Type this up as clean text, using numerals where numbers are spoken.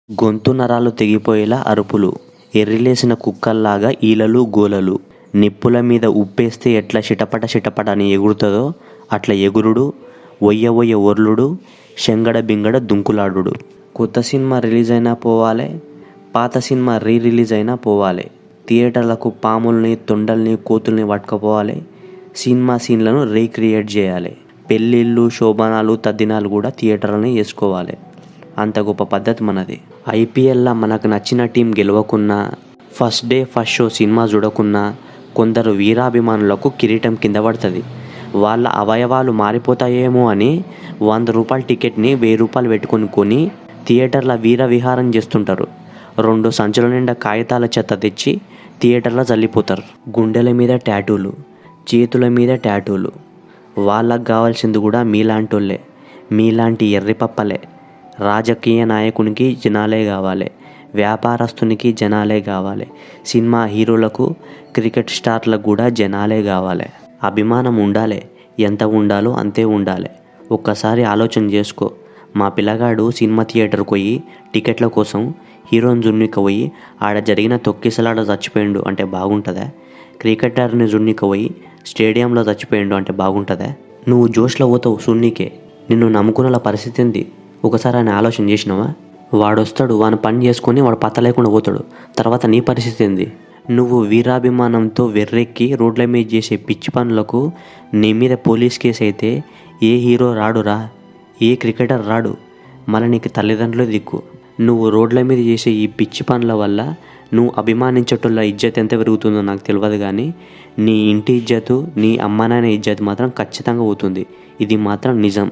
గొంతు నరాలు తెగిపోయేలా అరుపులు, ఎర్రిలేసిన కుక్కల్లాగా ఈలలు గోలలు, నిప్పుల మీద ఉప్పేస్తే ఎట్లా చిటపట చిటపట అని ఎగురుతుందో అట్లా ఎగురుడు, ఒయ్య ఒయ్య ఒర్లుడు, శంగడ బింగడ దుంకులాడుడు. కొత్త సినిమా రిలీజ్ అయినా పోవాలే, పాత సినిమా రిలీజ్ అయినా పోవాలే. థియేటర్లకు పాముల్ని, తొండల్ని, కోతుల్ని పట్టుకుపోవాలి. సినిమా సీన్లను రీక్రియేట్ చేయాలి. పెళ్ళిళ్ళు, శోభనాలు, తద్దినాలు కూడా థియేటర్లని వేసుకోవాలి. అంత గొప్ప పద్ధతి మనది. ఐపీఎల్లా మనకు నచ్చిన టీం గెలవకున్నా, first day first show cinema చూడకున్నా కొందరు వీరాభిమానులకు కిరీటం కింద పడుతుంది. వాళ్ళ అవయవాలు మారిపోతాయేమో అని ₹100 టికెట్ని ₹1000 పెట్టుకొని కొని థియేటర్ల వీర విహారం చేస్తుంటారు. 2 సంచుల నిండా కాగితాల చెత్త తెచ్చి థియేటర్లో చల్లిపోతారు. గుండెల మీద టాటూలు, చేతుల మీద టాటూలు. వాళ్ళకు కావాల్సింది కూడా మీలాంటోళ్ళే, మీలాంటి ఎర్రిపప్పలే. రాజకీయ నాయకునికి జనాలే కావాలి, వ్యాపారస్తునికి జనాలే కావాలి, సినిమా హీరోలకు, క్రికెట్ స్టార్లకు కూడా జనాలే కావాలి. అభిమానం ఉండాలి, ఎంత ఉండాలో అంతే ఉండాలి. ఒక్కసారి ఆలోచన చేసుకో. మా పిల్లగాడు సినిమా థియేటర్కి పోయి టికెట్ల కోసం హీరోని జున్నికి పోయి ఆడ జరిగిన తొక్కిసలాట చచ్చిపోయిండు అంటే బాగుంటుందా? క్రికెటర్ని జున్నికి పోయి స్టేడియంలో చచ్చిపోయిండు అంటే బాగుంటుందా? నువ్వు జోష్లో పోతావు సున్నికే. నిన్ను నమ్ముకున్న పరిస్థితి ఏంది? ఒకసారి ఆయన ఆలోచన చేసినావా? వాడొస్తాడు, వాని పని చేసుకొని వాడు పత్త లేకుండా పోతాడు. తర్వాత నీ పరిస్థితి ఏంది? నువ్వు వీరాభిమానంతో వెర్రెక్కి రోడ్ల మీద చేసే పిచ్చి పనులకు నీ మీద పోలీస్ కేసు అయితే ఏ హీరో రాడురా, ఏ క్రికెటర్ రాడు. మళ్ళీ నీకు తల్లిదండ్రులే దిక్కు. నువ్వు రోడ్ల మీద చేసే ఈ పిచ్చి పనుల వల్ల నువ్వు అభిమానించేటోళ్ళ ఇజ్జత్ ఎంత పెరుగుతుందో నాకు తెలియదు, కానీ నీ ఇంటి ఇజ్జతు, నీ అమ్మ నాన్న ఇజ్జత్ మాత్రం ఖచ్చితంగా పోతుంది. ఇది మాత్రం నిజం.